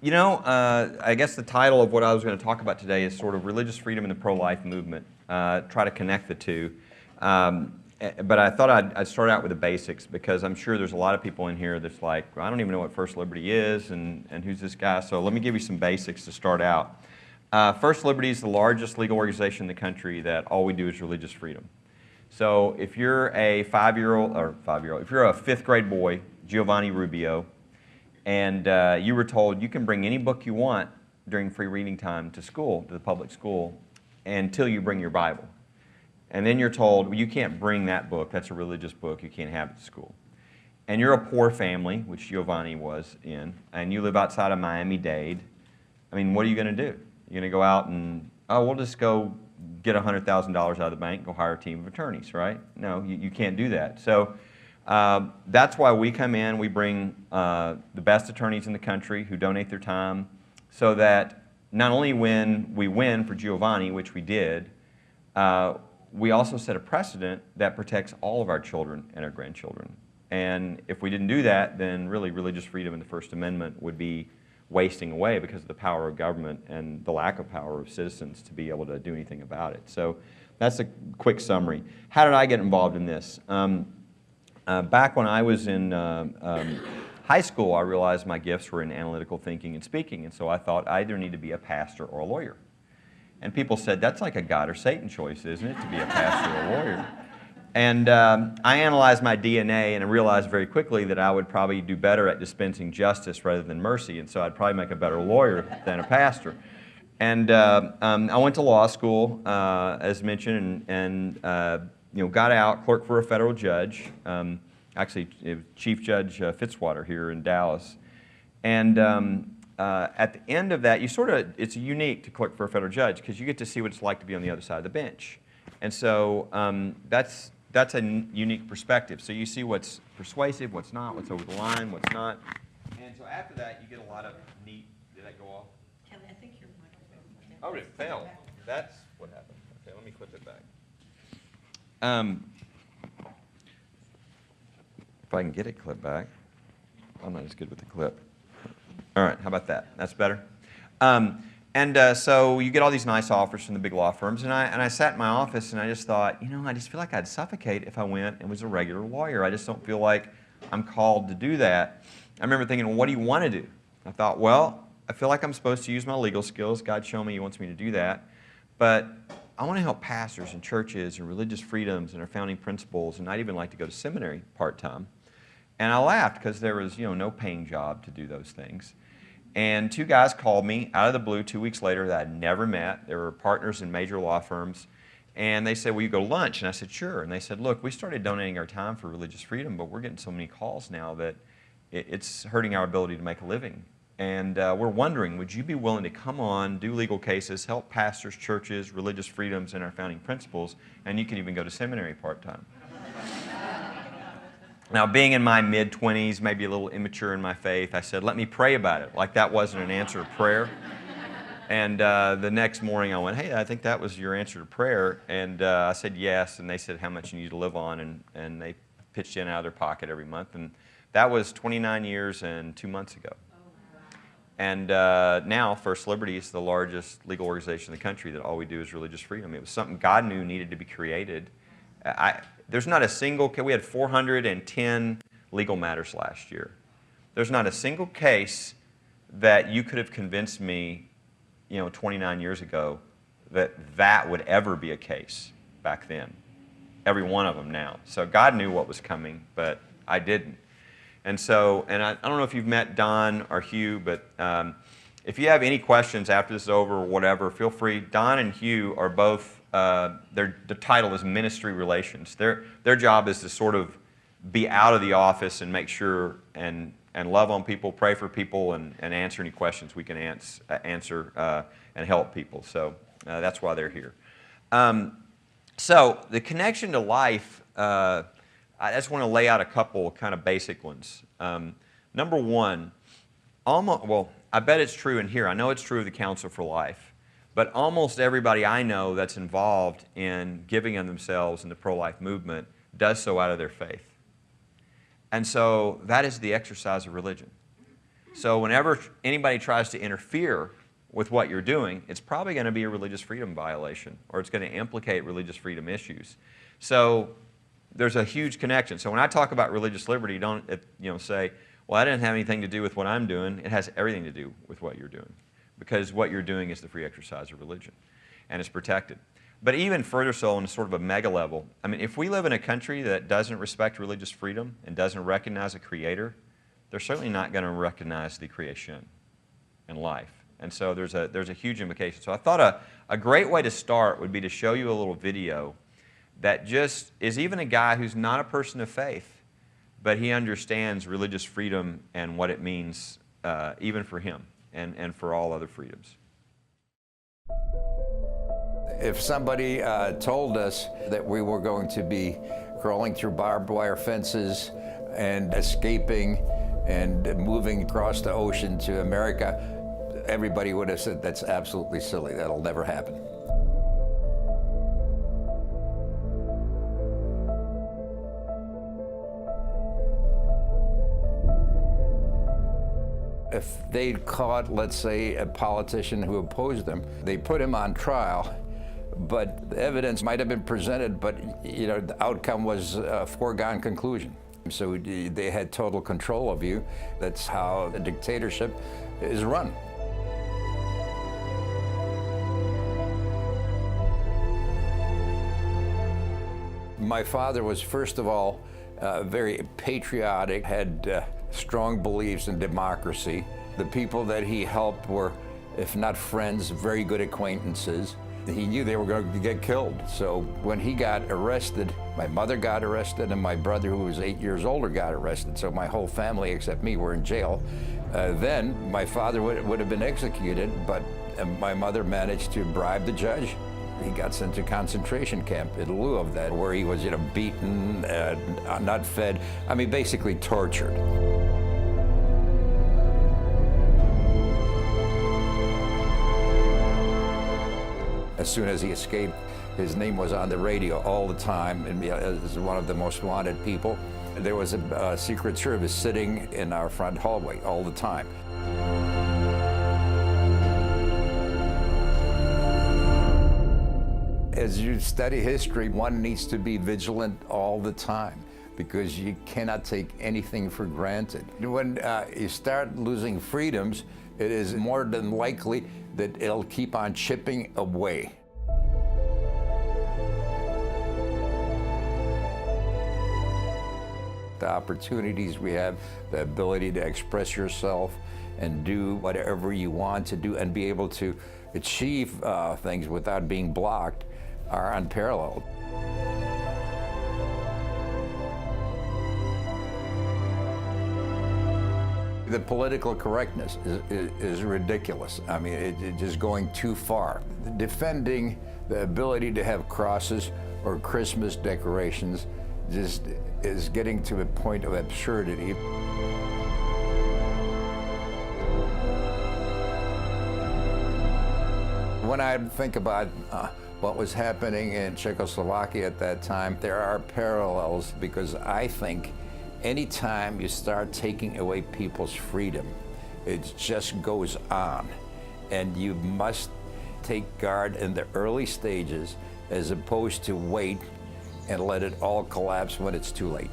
I guess the title of what I was going to talk about today is sort of religious freedom and the pro-life movement. Try to connect the two. But I thought I'd start out with the basics because I'm sure there's a lot of people in here that's like, I don't even know what First Liberty is and who's this guy. So let me give you some basics to start out. First Liberty is the largest legal organization in the country that all we do is religious freedom. So if you're a if you're a fifth grade boy, Giovanni Rubio, and you were told you can bring any book you want during free reading time to school, to the public school, until you bring your Bible. And then you're told, well, you can't bring that book. That's a religious book. You can't have it at school. And you're a poor family, which Giovanni was in, and you live outside of Miami-Dade. I mean, what are you going to do? You're going to go out and, we'll just go get $100,000 out of the bank, go hire a team of attorneys, right? No, you can't do that. So that's why we come in. We bring the best attorneys in the country who donate their time so that not only when we win for Giovanni, which we did, we also set a precedent that protects all of our children and our grandchildren. And if we didn't do that, then really religious freedom and the First Amendment would be wasting away because of the power of government and the lack of power of citizens to be able to do anything about it. So that's a quick summary. How did I get involved in this? Back when I was in high school, I realized my gifts were in analytical thinking and speaking, and so I thought I either need to be a pastor or a lawyer. And people said, that's like a God or Satan choice, isn't it, to be a pastor or a lawyer? And I analyzed my DNA and I realized very quickly that I would probably do better at dispensing justice rather than mercy, and so I'd probably make a better lawyer than a pastor. And I went to law school, as mentioned, and got out, clerked for a federal judge, actually Chief Judge Fitzwater here in Dallas. And at the end of that, it's unique to clerk for a federal judge because you get to see what it's like to be on the other side of the bench. And so that's a unique perspective. So you see what's persuasive, what's not, what's over the line, what's not. And so after that, you get a lot of neat, did that go off? Kelly, I think your microphone. Oh, it fell. That's what happened. Okay, let me clip it back. If I can get it clipped back. I'm not as good with the clip. All right, how about that? That's better? So you get all these nice offers from the big law firms, and I sat in my office and I just thought, I just feel like I'd suffocate if I went and was a regular lawyer. I just don't feel like I'm called to do that. I remember thinking, well, what do you want to do? I thought, well, I feel like I'm supposed to use my legal skills. God showed me He wants me to do that. But I want to help pastors and churches and religious freedoms and our founding principles, and I'd even like to go to seminary part-time. And I laughed because there was, no paying job to do those things. And two guys called me out of the blue 2 weeks later that I'd never met. They were partners in major law firms. And they said, will you go to lunch? And I said, sure. And they said, look, we started donating our time for religious freedom, but we're getting so many calls now that it's hurting our ability to make a living. And we're wondering, would you be willing to come on, do legal cases, help pastors, churches, religious freedoms, and our founding principles, and you can even go to seminary part-time? Now, being in my mid-20s, maybe a little immature in my faith, I said, let me pray about it. Like that wasn't an answer to prayer. And the next morning I went, hey, I think that was your answer to prayer. And I said yes, and they said how much you need to live on, and they pitched in out of their pocket every month. And that was 29 years and 2 months ago. And now First Liberty is the largest legal organization in the country that all we do is religious freedom. It was something God knew needed to be created. There's not a single case. We had 410 legal matters last year. There's not a single case that you could have convinced me, 29 years ago that would ever be a case back then. Every one of them now. So God knew what was coming, but I didn't. And so, I don't know if you've met Don or Hugh, but if you have any questions after this is over or whatever, feel free. Don and Hugh are both, the title is Ministry Relations. Their job is to sort of be out of the office and make sure and love on people, pray for people, and answer any questions we can answer and help people. So that's why they're here. So the connection to life, I just want to lay out a couple kind of basic ones. Number one, I bet it's true in here. I know it's true of the Council for Life. But almost everybody I know that's involved in giving of themselves in the pro-life movement does so out of their faith. And so that is the exercise of religion. So whenever anybody tries to interfere with what you're doing, it's probably going to be a religious freedom violation, or it's going to implicate religious freedom issues. So there's a huge connection. So when I talk about religious liberty, don't say, well, that didn't have anything to do with what I'm doing. It has everything to do with what you're doing, because what you're doing is the free exercise of religion, and it's protected. But even further so on sort of a mega level, I mean, if we live in a country that doesn't respect religious freedom and doesn't recognize a creator, they're certainly not going to recognize the creation and life. And so there's a huge implication. So I thought a great way to start would be to show you a little video that just is even a guy who's not a person of faith, but he understands religious freedom and what it means even for him and for all other freedoms. If somebody told us that we were going to be crawling through barbed wire fences and escaping and moving across the ocean to America, everybody would have said, that's absolutely silly. That'll never happen. If they'd caught, let's say, a politician who opposed them, they put him on trial, but the evidence might have been presented, but the outcome was a foregone conclusion. So they had total control of you. That's how a dictatorship is run. My father was, first of all, very patriotic, had strong beliefs in democracy. The people that he helped were, if not friends, very good acquaintances. He knew they were going to get killed. So when he got arrested, my mother got arrested, and my brother, who was 8 years older, got arrested. So my whole family, except me, were in jail. Then my father would have been executed, but my mother managed to bribe the judge. He got sent to concentration camp in lieu of that, where he was, beaten, not fed. I mean, basically tortured. As soon as he escaped, his name was on the radio all the time, and as one of the most wanted people. There was a Secret Service sitting in our front hallway all the time. As you study history, one needs to be vigilant all the time, because you cannot take anything for granted. When you start losing freedoms, it is more than likely that it'll keep on chipping away. The opportunities we have, the ability to express yourself and do whatever you want to do and be able to achieve things without being blocked are unparalleled. The political correctness is ridiculous. I mean, it's just going too far. Defending the ability to have crosses or Christmas decorations just is getting to a point of absurdity. When I think about what was happening in Czechoslovakia at that time, there are parallels, because I think anytime you start taking away people's freedom, it just goes on. And you must take guard in the early stages as opposed to wait and let it all collapse when it's too late.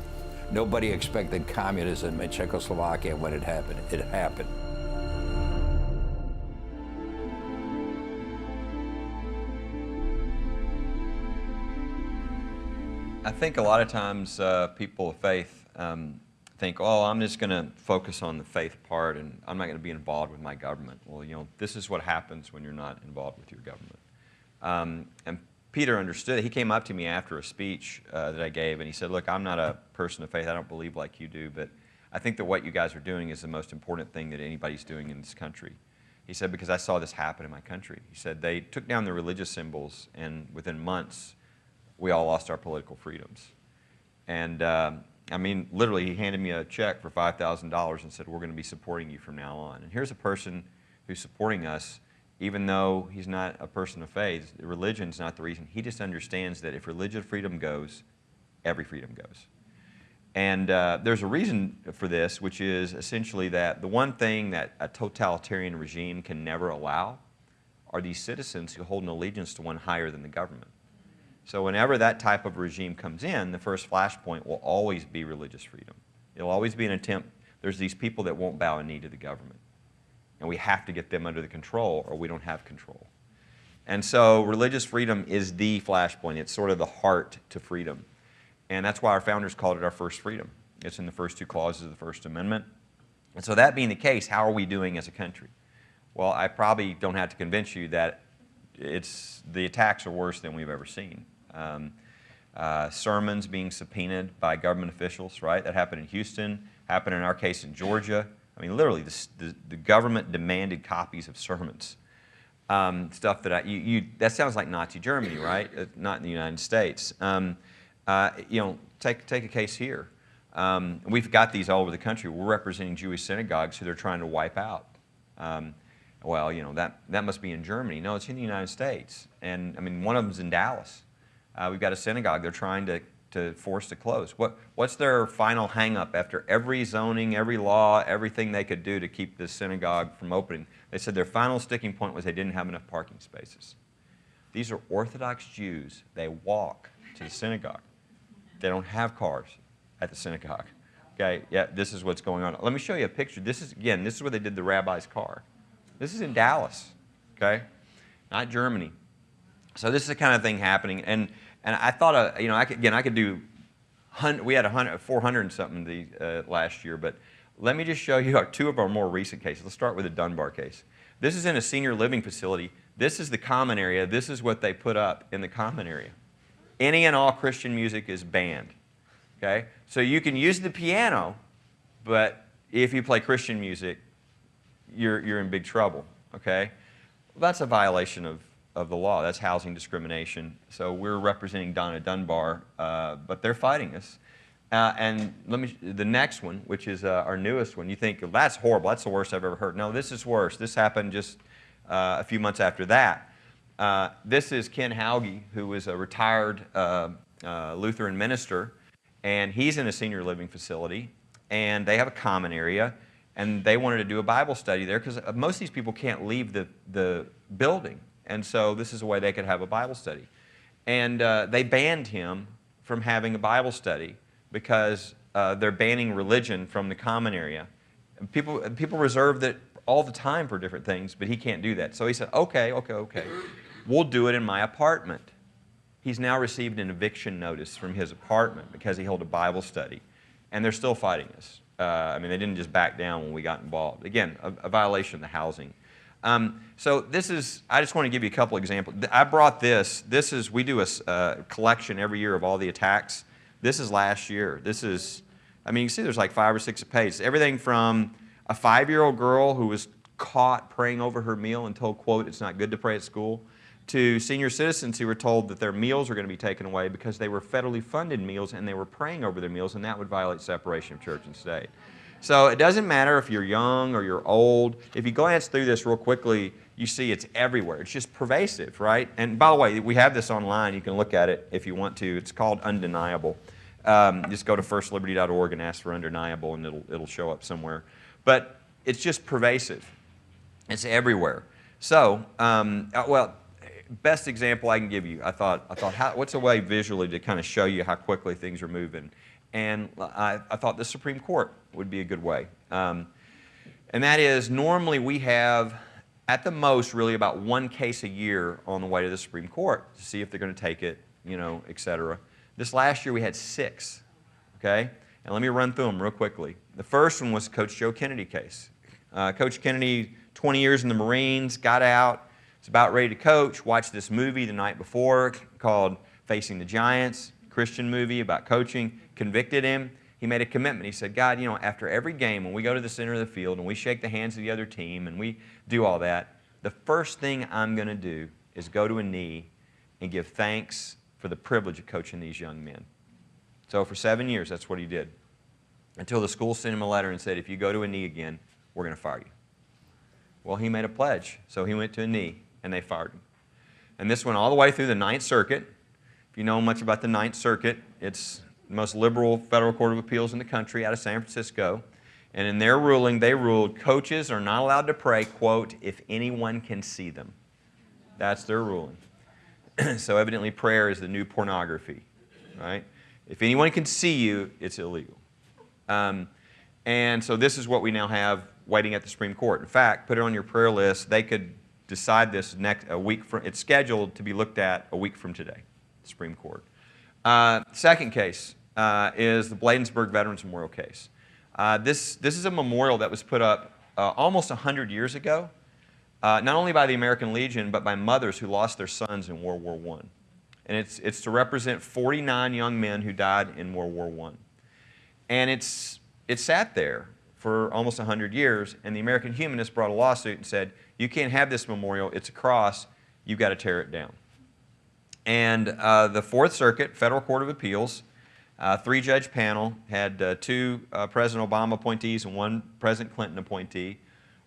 Nobody expected communism in Czechoslovakia when it happened. It happened. I think a lot of times people of faith think, oh, I'm just going to focus on the faith part and I'm not going to be involved with my government. Well, this is what happens when you're not involved with your government. And Peter understood it. He came up to me after a speech that I gave, and he said, look, I'm not a person of faith. I don't believe like you do, but I think that what you guys are doing is the most important thing that anybody's doing in this country. He said, because I saw this happen in my country. He said, they took down the religious symbols, and within months, we all lost our political freedoms. And I mean, literally, he handed me a check for $5,000 and said, we're going to be supporting you from now on. And here's a person who's supporting us, even though he's not a person of faith. Religion's not the reason. He just understands that if religious freedom goes, every freedom goes. And there's a reason for this, which is essentially that the one thing that a totalitarian regime can never allow are these citizens who hold an allegiance to one higher than the government. So whenever that type of regime comes in, the first flashpoint will always be religious freedom. It'll always be an attempt. There's these people that won't bow a knee to the government. And we have to get them under the control or we don't have control. And so religious freedom is the flashpoint. It's sort of the heart to freedom. And that's why our founders called it our first freedom. It's in the first two clauses of the First Amendment. And so that being the case, how are we doing as a country? Well, I probably don't have to convince you that the attacks are worse than we've ever seen. Sermons being subpoenaed by government officials, right? That happened in Houston, happened in our case in Georgia. I mean, literally, the government demanded copies of sermons. Stuff that that sounds like Nazi Germany, right? Not in the United States. Take a case here. We've got these all over the country. We're representing Jewish synagogues who they're trying to wipe out. That must be in Germany. No, it's in the United States. And I mean, one of them's in Dallas. We've got a synagogue they're trying to force to close. What's their final hang-up after every zoning, every law, everything they could do to keep this synagogue from opening? They said their final sticking point was they didn't have enough parking spaces. These are Orthodox Jews. They walk to the synagogue. They don't have cars at the synagogue. Okay, yeah, this is what's going on. Let me show you a picture. This is where they did the rabbi's car. This is in Dallas, okay? Not Germany. So this is the kind of thing happening. And I thought, I could do, we had 400 and something last year, but let me just show you two of our more recent cases. Let's start with the Dunbar case. This is in a senior living facility. This is the common area. This is what they put up in the common area. Any and all Christian music is banned, okay? So you can use the piano, but if you play Christian music, you're in big trouble, okay? Well, that's a violation of the law. That's housing discrimination. So we're representing Donna Dunbar, but they're fighting us. And the next one, which is our newest one, you think, well, that's horrible. That's the worst I've ever heard. No, this is worse. This happened just a few months after that. This is Ken Howie, who was a retired Lutheran minister, and he's in a senior living facility, and they have a common area, and they wanted to do a Bible study there because most of these people can't leave the building, and so this is a way they could have a Bible study. And they banned him from having a Bible study because they're banning religion from the common area. And people reserve that all the time for different things, but he can't do that. So he said, okay. We'll do it in my apartment. He's now received an eviction notice from his apartment because he held a Bible study. And they're still fighting us. They didn't just back down when we got involved. Again, a violation of the housing. So I just want to give you a couple examples. I brought this. We do a collection every year of all the attacks. This is last year. You can see there's like 5 or 6 a page. Everything from a 5-year-old girl who was caught praying over her meal and told, quote, it's not good to pray at school, to senior citizens who were told that their meals were going to be taken away because they were federally funded meals and they were praying over their meals, and that would violate separation of church and state. So it doesn't matter if you're young or you're old. If you glance through this real quickly, you see it's everywhere. It's just pervasive, right? And by the way, we have this online. You can look at it if you want to. It's called Undeniable. Just go to firstliberty.org and ask for Undeniable, and it'll show up somewhere. But it's just pervasive. It's everywhere. So, best example I can give you, I thought, what's a way visually to kind of show you how quickly things are moving? And I thought the Supreme Court would be a good way. And that is, normally we have, at the most, really about 1 case a year on the way to the Supreme Court to see if they're going to take it, et cetera. This last year we had 6, okay? And let me run through them real quickly. The first one was Coach Joe Kennedy case. Coach Kennedy, 20 years in the Marines, got out, was about ready to coach, watched this movie the night before called Facing the Giants, Christian movie about coaching, convicted him. He made a commitment. He said, God, after every game, when we go to the center of the field and we shake the hands of the other team and we do all that, the first thing I'm going to do is go to a knee and give thanks for the privilege of coaching these young men. So for 7 years, that's what he did. Until the school sent him a letter and said, if you go to a knee again, we're going to fire you. Well, he made a pledge, so he went to a knee, and they fired him. And this went all the way through the Ninth Circuit. If you know much about the Ninth Circuit, it's most liberal federal court of appeals in the country out of San Francisco. And in their ruling, they ruled coaches are not allowed to pray, quote, if anyone can see them. That's their ruling. So evidently prayer is the new pornography, right? If anyone can see you, it's illegal. And so this is what we now have waiting at the Supreme Court. In fact, put it on your prayer list. They could decide this a week from, it's scheduled to be looked at a week from today, the Supreme Court. Second case is the Bladensburg Veterans Memorial case. This is a memorial that was put up almost 100 years ago, not only by the American Legion, but by mothers who lost their sons in World War I. And it's to represent 49 young men who died in World War I. And it sat there for almost 100 years, and the American Humanists brought a lawsuit and said, you can't have this memorial, it's a cross, you've got to tear it down. And the Fourth Circuit, Federal Court of Appeals, three-judge panel, had two President Obama appointees and one President Clinton appointee,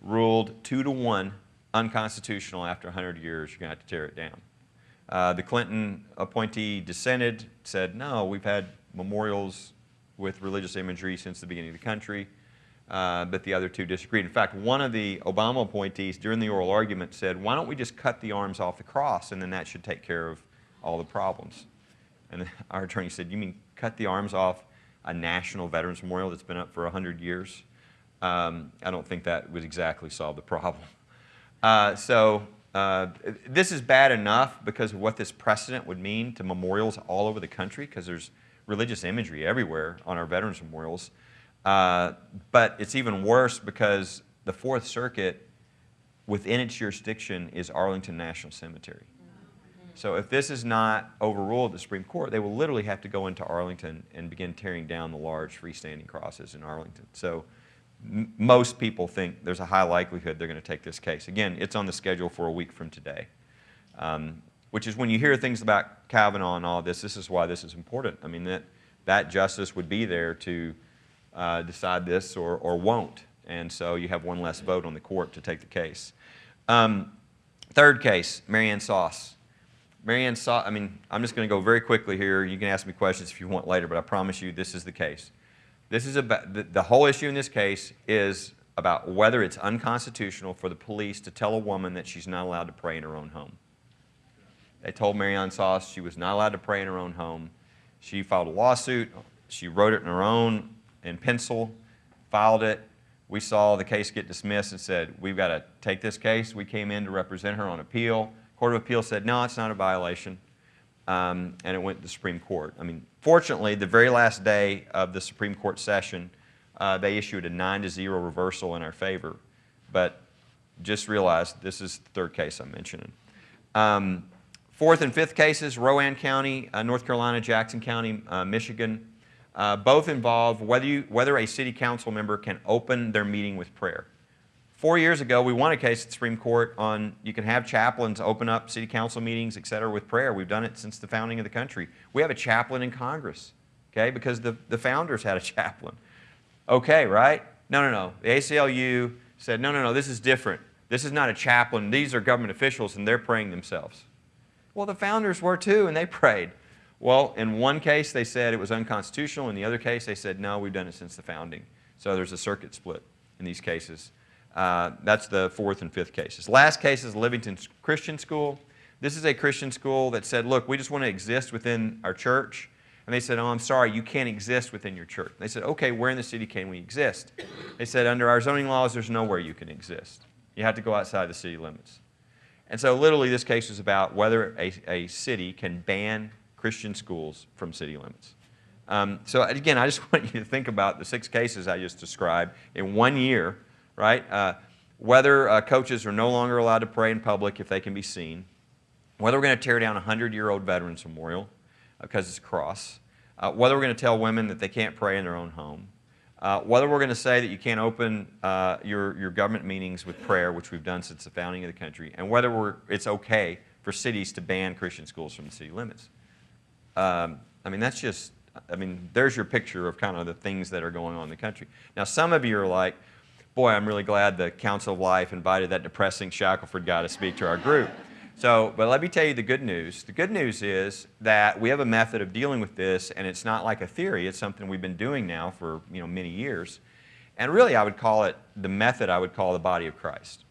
ruled 2-1 unconstitutional after 100 years, you're going to have to tear it down. The Clinton appointee dissented, said, no, we've had memorials with religious imagery since the beginning of the country, but the other two disagreed. In fact, one of the Obama appointees during the oral argument said, why don't we just cut the arms off the cross and then that should take care of all the problems. And our attorney said, you mean cut the arms off a national veterans memorial that's been up for 100 years? I don't think that would exactly solve the problem. This is bad enough because of what this precedent would mean to memorials all over the country, because there's religious imagery everywhere on our veterans memorials. But it's even worse because the Fourth Circuit, within its jurisdiction, is Arlington National Cemetery. So if this is not overruled at the Supreme Court, they will literally have to go into Arlington and begin tearing down the large freestanding crosses in Arlington. So most people think there's a high likelihood they're going to take this case. Again, it's on the schedule for a week from today, which is when you hear things about Kavanaugh and all this is why this is important. I mean, that justice would be there to decide this or won't. And so you have one less vote on the court to take the case. Third case, Marianne Sauce. Marianne Sauce, I mean, I'm just going to go very quickly here. You can ask me questions if you want later, but I promise you this is the case. This is about, the whole issue in this case is about whether it's unconstitutional for the police to tell a woman that she's not allowed to pray in her own home. They told Marianne Sauce she was not allowed to pray in her own home. She filed a lawsuit. She wrote it in her own, in pencil, filed it. We saw the case get dismissed and said, we've got to take this case. We came in to represent her on appeal. Court of Appeals said, no, it's not a violation, and it went to the Supreme Court. I mean, fortunately, the very last day of the Supreme Court session, they issued a 9-0 reversal in our favor, but just realize this is the third case I'm mentioning. Fourth and fifth cases, Rowan County, North Carolina, Jackson County, Michigan, both involve whether a city council member can open their meeting with prayer. 4 years ago, we won a case at the Supreme Court on you can have chaplains open up city council meetings, et cetera, with prayer. We've done it since the founding of the country. We have a chaplain in Congress, okay, because the founders had a chaplain. Okay, right? No. The ACLU said, no, this is different. This is not a chaplain. These are government officials, and they're praying themselves. Well, the founders were too, and they prayed. Well, in one case, they said it was unconstitutional. In the other case, they said, no, we've done it since the founding. So there's a circuit split in these cases. That's the fourth and fifth cases. Last case is Livington Christian School. This is a Christian school that said, look, we just want to exist within our church. And they said, oh, I'm sorry, you can't exist within your church. They said, okay, where in the city can we exist? They said, under our zoning laws, there's nowhere you can exist. You have to go outside the city limits. And so literally this case is about whether a city can ban Christian schools from city limits. So again, I just want you to think about the 6 cases I just described in 1 year, right? Whether coaches are no longer allowed to pray in public if they can be seen, whether we're going to tear down a 100-year-old Veterans Memorial because it's a cross, whether we're going to tell women that they can't pray in their own home, whether we're going to say that you can't open your government meetings with prayer, which we've done since the founding of the country, and whether it's okay for cities to ban Christian schools from the city limits. I mean, that's just, I mean, there's your picture of kind of the things that are going on in the country. Now, some of you are like, boy, I'm really glad the Council of Life invited that depressing Shackelford guy to speak to our group. So, but let me tell you the good news. The good news is that we have a method of dealing with this, and it's not like a theory. It's something we've been doing now for many years. And really, I would call it the method I would call the body of Christ.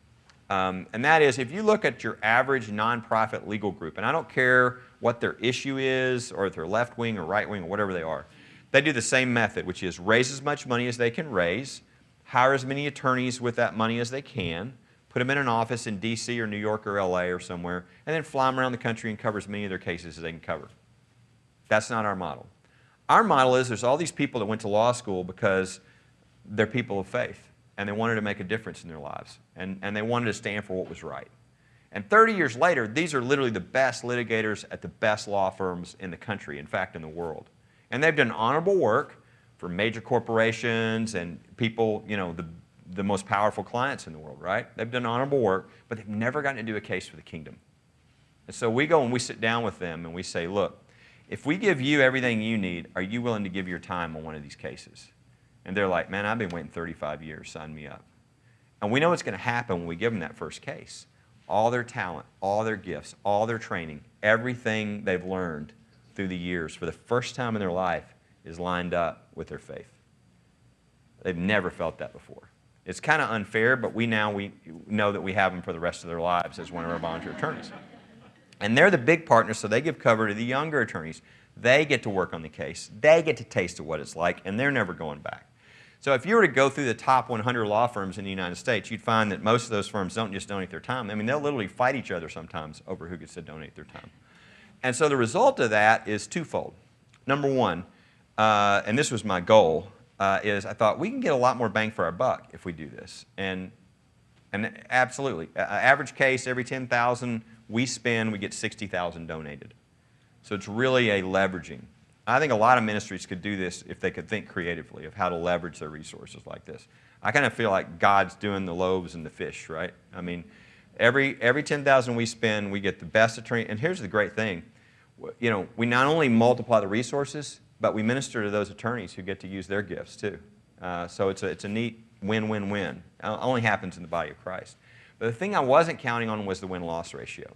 And that is, if you look at your average nonprofit legal group, and I don't care what their issue is, or if they're left wing or right wing or whatever they are, they do the same method, which is raise as much money as they can raise, hire as many attorneys with that money as they can, put them in an office in D.C. or New York or L.A. or somewhere, and then fly them around the country and cover as many of their cases as they can cover. That's not our model. Our model is there's all these people that went to law school because they're people of faith, and they wanted to make a difference in their lives, and they wanted to stand for what was right. And 30 years later, these are literally the best litigators at the best law firms in the country, in fact, in the world. And they've done honorable work for major corporations and people, the most powerful clients in the world, right? They've done honorable work, but they've never gotten to do a case for the kingdom. And so we go and we sit down with them and we say, look, if we give you everything you need, are you willing to give your time on one of these cases? And they're like, man, I've been waiting 35 years, sign me up. And we know what's going to happen when we give them that first case. All their talent, all their gifts, all their training, everything they've learned through the years for the first time in their life is lined up with their faith. They've never felt that before. It's kind of unfair, but we know that we have them for the rest of their lives as one of our volunteer attorneys. And they're the big partners, so they give cover to the younger attorneys. They get to work on the case. They get to taste of what it's like, and they're never going back. So if you were to go through the top 100 law firms in the United States, you'd find that most of those firms don't just donate their time. I mean, they'll literally fight each other sometimes over who gets to donate their time. And so the result of that is twofold. Number one, and this was my goal, is I thought we can get a lot more bang for our buck if we do this. And absolutely, average case, every 10,000 we spend, we get 60,000 donated. So it's really a leveraging. I think a lot of ministries could do this if they could think creatively of how to leverage their resources like this. I kind of feel like God's doing the loaves and the fish, right? I mean, every 10,000 we spend, we get the best attorney. And here's the great thing. We not only multiply the resources, but we minister to those attorneys who get to use their gifts too. So it's a neat win-win-win. It only happens in the body of Christ. But the thing I wasn't counting on was the win-loss ratio.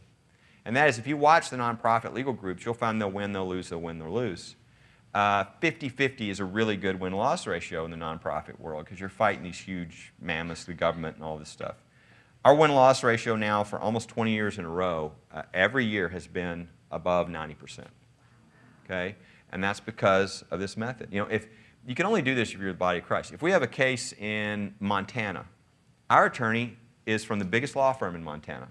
And that is, if you watch the nonprofit legal groups, you'll find they'll win, they'll lose, they'll win, they'll lose. 50-50 is a really good win-loss ratio in the nonprofit world because you're fighting these huge mammoths, the government and all this stuff. Our win-loss ratio now for almost 20 years in a row, every year has been above 90%. Okay? And that's because of this method. If you can only do this if you're the body of Christ. If we have a case in Montana, our attorney is from the biggest law firm in Montana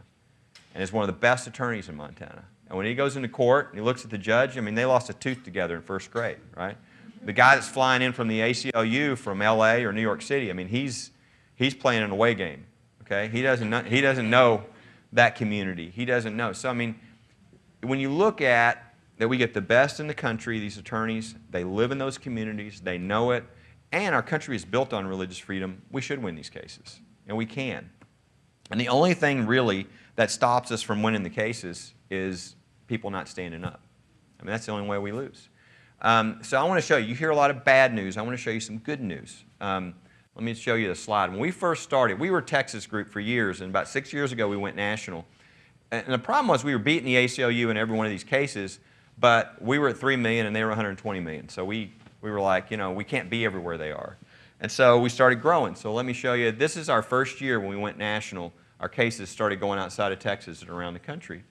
and is one of the best attorneys in Montana. And when he goes into court and he looks at the judge, I mean, they lost a tooth together in first grade, right? The guy that's flying in from the ACLU from LA or New York City, I mean, he's playing an away game, okay? He doesn't know that community. He doesn't know. So, I mean, when you look at that we get the best in the country, these attorneys, they live in those communities, they know it, and our country is built on religious freedom, we should win these cases, and we can. And the only thing really that stops us from winning the cases is people not standing up. I mean, that's the only way we lose. So I want to show you. You hear a lot of bad news. I want to show you some good news. Let me show you the slide. When we first started, we were a Texas group for years, and about 6 years ago we went national. And the problem was we were beating the ACLU in every one of these cases, but we were at 3 million and they were 120 million. So we were like, we can't be everywhere they are. And so we started growing. So let me show you. This is our first year when we went national. Our cases started going outside of Texas and around the country.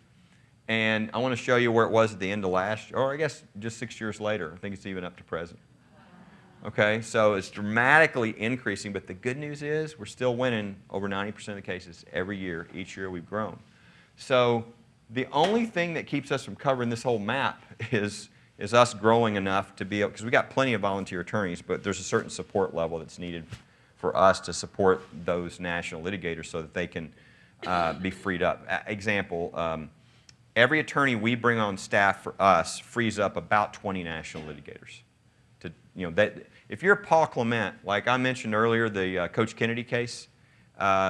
And I want to show you where it was at the end of last year, or I guess just 6 years later. I think it's even up to present. Okay, so it's dramatically increasing, but the good news is we're still winning over 90% of the cases every year. Each year we've grown. So the only thing that keeps us from covering this whole map is us growing enough to be able, because we've got plenty of volunteer attorneys, but there's a certain support level that's needed for us to support those national litigators so that they can be freed up. Example, every attorney we bring on staff for us frees up about 20 national litigators. If you're Paul Clement, like I mentioned earlier, the Coach Kennedy case,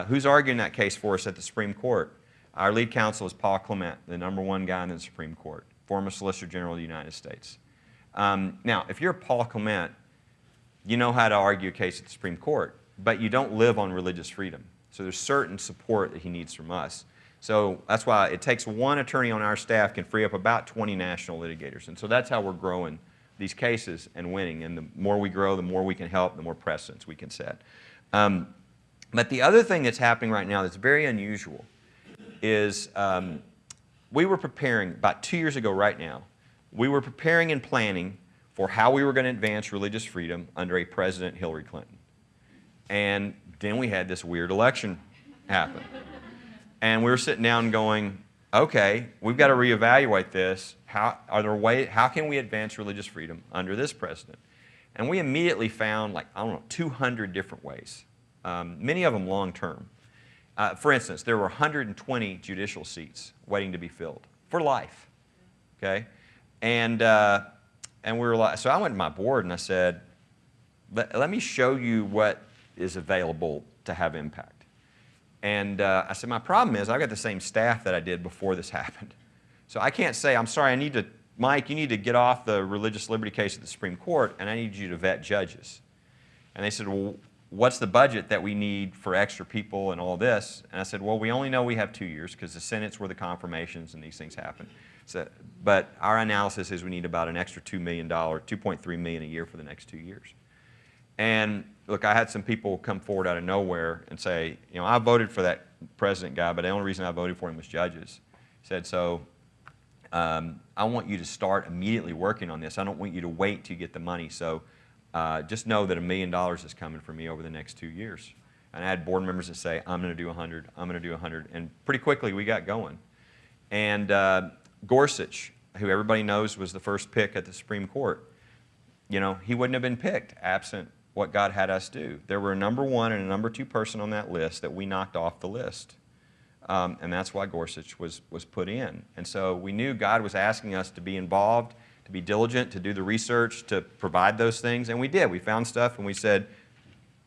who's arguing that case for us at the Supreme Court? Our lead counsel is Paul Clement, the #1 guy in the Supreme Court, former Solicitor General of the United States. Now, if you're Paul Clement, you know how to argue a case at the Supreme Court, but you don't live on religious freedom. So there's certain support that he needs from us. So that's why it takes one attorney on our staff can free up about 20 national litigators. And so that's how we're growing these cases and winning. And the more we grow, the more we can help, the more precedents we can set. But the other thing that's happening right now that's very unusual is we were preparing, about 2 years ago right now, we were preparing and planning for how we were going to advance religious freedom under a President Hillary Clinton. And then we had this weird election happen. And we were sitting down going, okay, we've got to reevaluate this. How can we advance religious freedom under this president? And we immediately found, 200 different ways, many of them long-term. For instance, there were 120 judicial seats waiting to be filled for life, okay? And we were like, so I went to my board and I said, let me show you what is available to have impact. And I said, my problem is I've got the same staff that I did before this happened. So I can't say, I'm sorry, Mike, you need to get off the religious liberty case at the Supreme Court, and I need you to vet judges. And they said, well, what's the budget that we need for extra people and all this? And I said, well, we only know we have 2 years because the Senate's where the confirmations and these things happen. So, but our analysis is we need about an extra $2 million, $2.3 million a year for the next 2 years. And look, I had some people come forward out of nowhere and say, I voted for that president guy, but the only reason I voted for him was judges. Said, so I want you to start immediately working on this. I don't want you to wait till you get the money. So just know that $1 million is coming for me over the next 2 years. And I had board members that say, I'm going to do 100, I'm going to do 100. And pretty quickly we got going. And Gorsuch, who everybody knows was the first pick at the Supreme Court, he wouldn't have been picked absent what God had us do. There were a number 1 and a number 2 person on that list that we knocked off the list. And that's why Gorsuch was put in. And so we knew God was asking us to be involved, to be diligent, to do the research, to provide those things. And we did. We found stuff and we said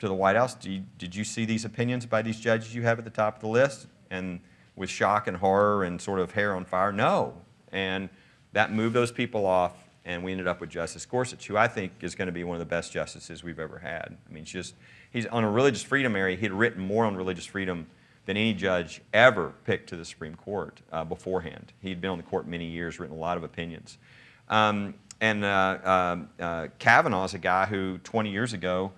to the White House, did you see these opinions by these judges you have at the top of the list? And with shock and horror and sort of hair on fire, no. And that moved those people off. And we ended up with Justice Gorsuch, who I think is going to be one of the best justices we've ever had. I mean, he's on a religious freedom area. He'd written more on religious freedom than any judge ever picked to the Supreme Court beforehand. He'd been on the court many years, written a lot of opinions. Kavanaugh is a guy who 20 years ago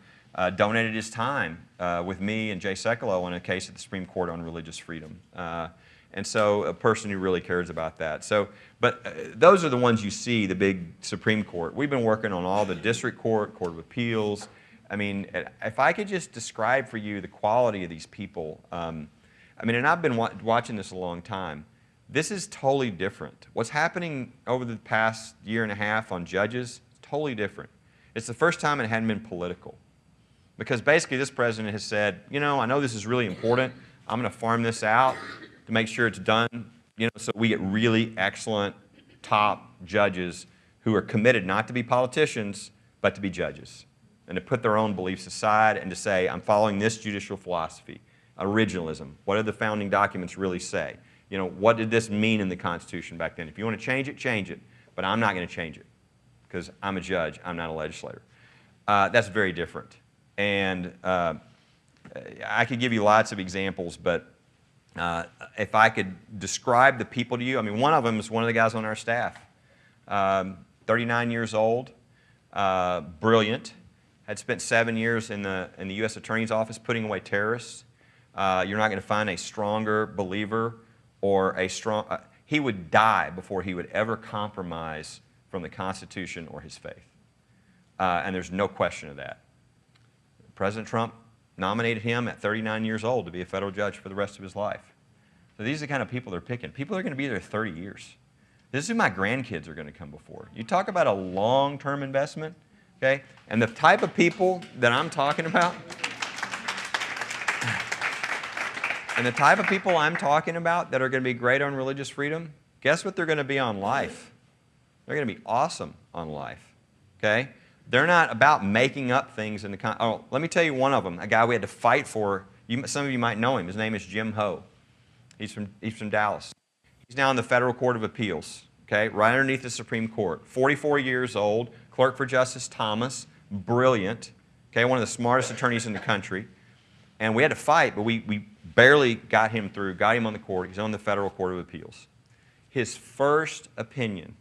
donated his time with me and Jay Sekulow on a case at the Supreme Court on religious freedom. And so a person who really cares about that. But those are the ones you see, the big Supreme Court. We've been working on all the district court, Court of Appeals. I mean, if I could just describe for you the quality of these people, and I've been watching this a long time. This is totally different. What's happening over the past year and a half on judges is totally different. It's the first time it hadn't been political. Because basically this president has said, I know this is really important. I'm going to farm this out to make sure it's done, so we get really excellent top judges who are committed not to be politicians, but to be judges, and to put their own beliefs aside and to say, I'm following this judicial philosophy, originalism. What did the founding documents really say? What did this mean in the Constitution back then? If you want to change it, but I'm not going to change it because I'm a judge, I'm not a legislator. That's very different. And I could give you lots of examples, but if I could describe the people to you, one of them is one of the guys on our staff. 39 years old, brilliant, had spent 7 years in the U.S. Attorney's Office putting away terrorists. You're not going to find a stronger believer or he would die before he would ever compromise from the Constitution or his faith. And there's no question of that. President Trump nominated him at 39 years old to be a federal judge for the rest of his life. So these are the kind of people they're picking. People are going to be there 30 years. This is who my grandkids are going to come before. You talk about a long-term investment, okay? And the type of people that I'm talking about, that are going to be great on religious freedom, guess what they're going to be on life? They're going to be awesome on life, okay? They're not about making up things in the let me tell you one of them, a guy we had to fight for. Some of you might know him. His name is Jim Ho. He's from Dallas. He's now in the Federal Court of Appeals, okay, right underneath the Supreme Court. 44 years old, clerk for Justice Thomas, brilliant, okay, one of the smartest attorneys in the country. And we had to fight, but we barely got him through, got him on the court. He's on the Federal Court of Appeals. His first opinion,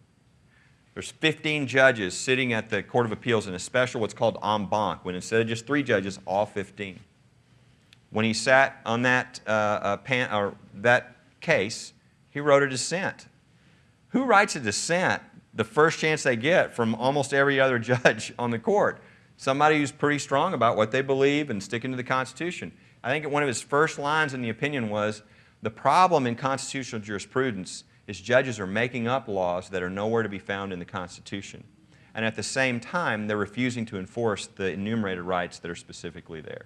there's 15 judges sitting at the Court of Appeals in a special what's called en banc, when instead of just 3 judges, all 15. When he sat on that, that case, he wrote a dissent. Who writes a dissent the first chance they get from almost every other judge on the court? Somebody who's pretty strong about what they believe and sticking to the Constitution. I think one of his first lines in the opinion was, the problem in constitutional jurisprudence is judges are making up laws that are nowhere to be found in the Constitution. And at the same time, they're refusing to enforce the enumerated rights that are specifically there.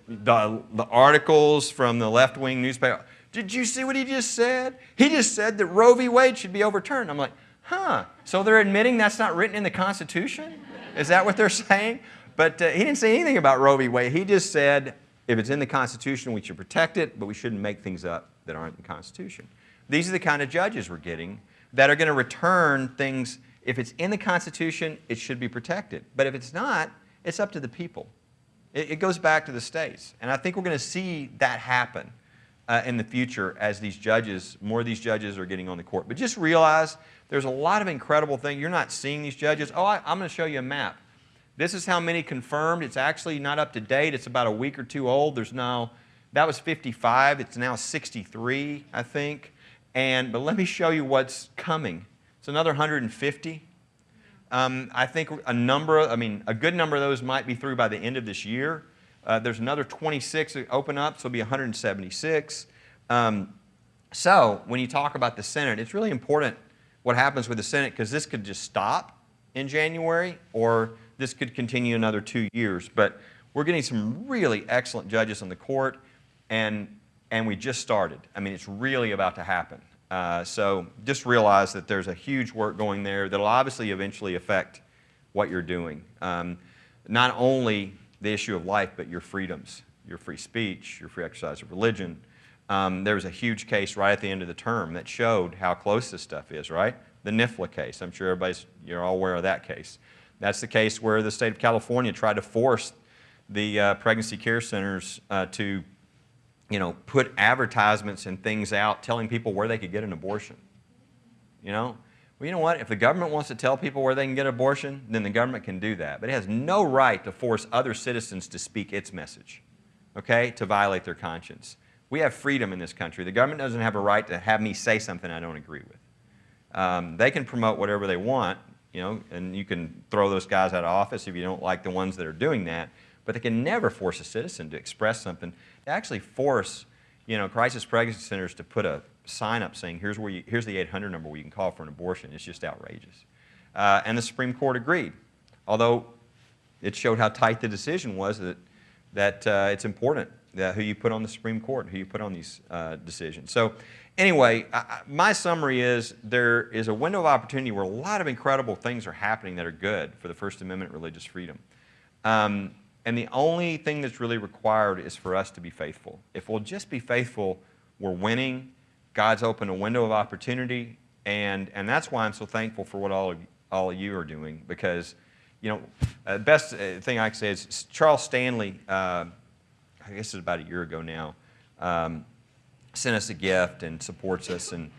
The articles from the left-wing newspaper, did you see what he just said? He just said that Roe v. Wade should be overturned. I'm like, huh, so they're admitting that's not written in the Constitution? Is that what they're saying? But he didn't say anything about Roe v. Wade. He just said, if it's in the Constitution, we should protect it, but we shouldn't make things up that aren't in the Constitution. These are the kind of judges we're getting that are going to return things. If it's in the Constitution, it should be protected. But if it's not, it's up to the people. It goes back to the states. And I think we're going to see that happen in the future as these judges, more of these judges are getting on the court. But just realize there's a lot of incredible things. You're not seeing these judges. Oh, I'm going to show you a map. This is how many confirmed. It's actually not up to date. It's about a week or 2 old. There's now, that was 55. It's now 63, I think. But let me show you what's coming. It's another 150. I think a good number of those might be through by the end of this year. There's another 26 that open up, so it'll be 176. So when you talk about the Senate, it's really important what happens with the Senate, because this could just stop in January, or this could continue another 2 years. But we're getting some really excellent judges on the court, and we just started. I mean, it's really about to happen. So just realize that there's a huge work going there that'll obviously eventually affect what you're doing. Not only the issue of life, but your freedoms, your free speech, your free exercise of religion. There was a huge case right at the end of the term that showed how close this stuff is, right? The NIFLA case. I'm sure you're all aware of that case. That's the case where the state of California tried to force the pregnancy care centers to put advertisements and things out telling people where they could get an abortion. Well, you know what? If the government wants to tell people where they can get an abortion, then the government can do that. But it has no right to force other citizens to speak its message, okay, to violate their conscience. We have freedom in this country. The government doesn't have a right to have me say something I don't agree with. They can promote whatever they want, and you can throw those guys out of office if you don't like the ones that are doing that. But they can never force a citizen to express something. They actually force, crisis pregnancy centers to put a sign up saying, here's the 800 number where you can call for an abortion. It's just outrageous. And the Supreme Court agreed, although it showed how tight the decision was that it's important that who you put on the Supreme Court, who you put on these decisions. So anyway, my summary is there is a window of opportunity where a lot of incredible things are happening that are good for the First Amendment religious freedom. And the only thing that's really required is for us to be faithful. If we'll just be faithful, we're winning. God's opened a window of opportunity, and that's why I'm so thankful for what all of you are doing, because, the best thing I can say is Charles Stanley, I guess it's about a year ago now, sent us a gift and supports us, and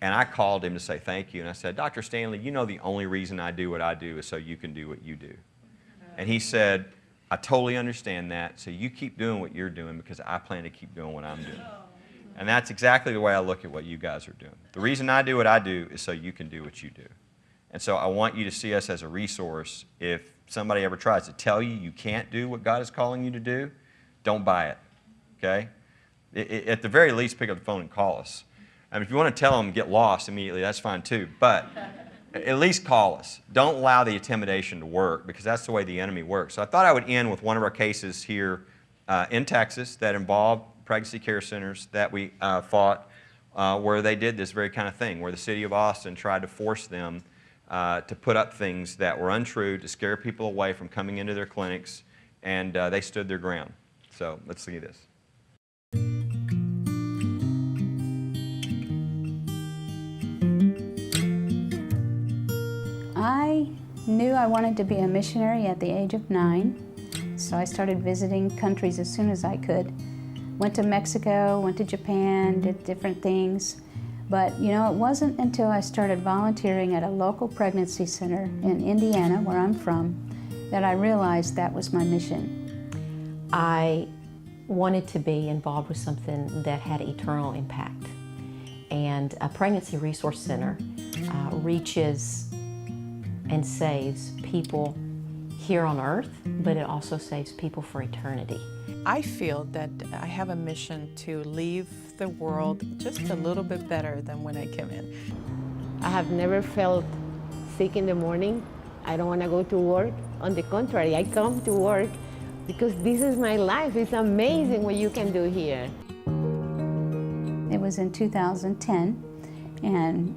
I called him to say thank you, and I said, Dr. Stanley, the only reason I do what I do is so you can do what you do. And he said, I totally understand that, so you keep doing what you're doing because I plan to keep doing what I'm doing. And that's exactly the way I look at what you guys are doing. The reason I do what I do is so you can do what you do. And so I want you to see us as a resource. If somebody ever tries to tell you you can't do what God is calling you to do, don't buy it, okay? At the very least, pick up the phone and call us. I mean, if you want to tell them get lost immediately, that's fine too. But at least call us. Don't allow the intimidation to work, because that's the way the enemy works. So I thought I would end with one of our cases here in Texas that involved pregnancy care centers that we fought, where they did this very kind of thing, where the city of Austin tried to force them to put up things that were untrue, to scare people away from coming into their clinics, and they stood their ground. So let's see this. I knew I wanted to be a missionary at the age of 9, so I started visiting countries as soon as I could. Went to Mexico, went to Japan, did different things. But you know, it wasn't until I started volunteering at a local pregnancy center in Indiana, where I'm from, that I realized that was my mission. I wanted to be involved with something that had eternal impact. And a pregnancy resource center reaches and saves people here on earth, but it also saves people for eternity. I feel that I have a mission to leave the world just a little bit better than when I came in. I have never felt sick in the morning. I don't want to go to work. On the contrary, I come to work because this is my life. It's amazing what you can do here. It was in 2010, and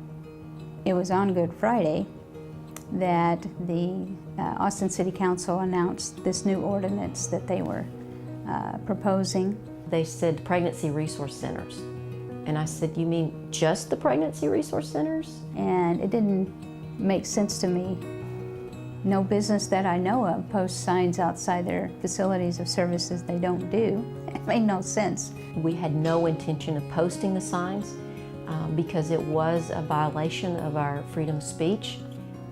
it was on Good Friday that the Austin City Council announced this new ordinance that they were proposing. They said pregnancy resource centers. And I said, you mean just the pregnancy resource centers? And it didn't make sense to me. No business that I know of posts signs outside their facilities of services they don't do. It made no sense. We had no intention of posting the signs because it was a violation of our freedom of speech.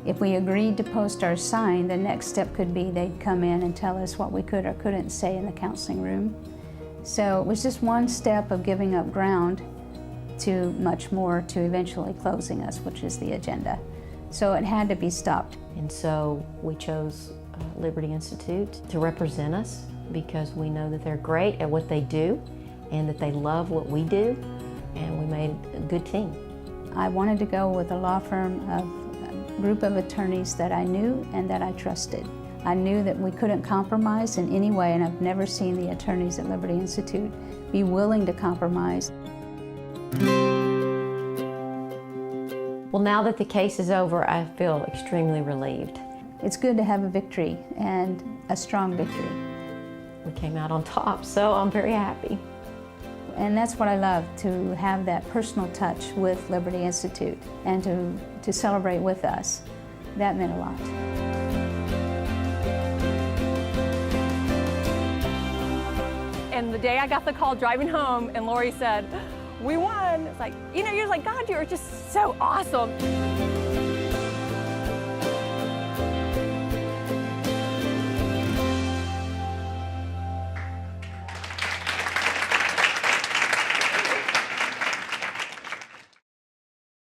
If we agreed to post our sign, the next step could be they'd come in and tell us what we could or couldn't say in the counseling room. So it was just one step of giving up ground to much more, to eventually closing us, which is the agenda. So it had to be stopped. And so we chose Liberty Institute to represent us because we know that they're great at what they do and that they love what we do, and we made a good team. I wanted to go with a law firm of a group of attorneys that I knew and that I trusted. I knew that we couldn't compromise in any way, and I've never seen the attorneys at Liberty Institute be willing to compromise. Well, now that the case is over, I feel extremely relieved. It's good to have a victory, and a strong victory. We came out on top, so I'm very happy. And that's what I love, to have that personal touch with Liberty Institute and to celebrate with us. That meant a lot. And the day I got the call driving home and Lori said, "We won," it's like, you know, you're like, God, you're just so awesome.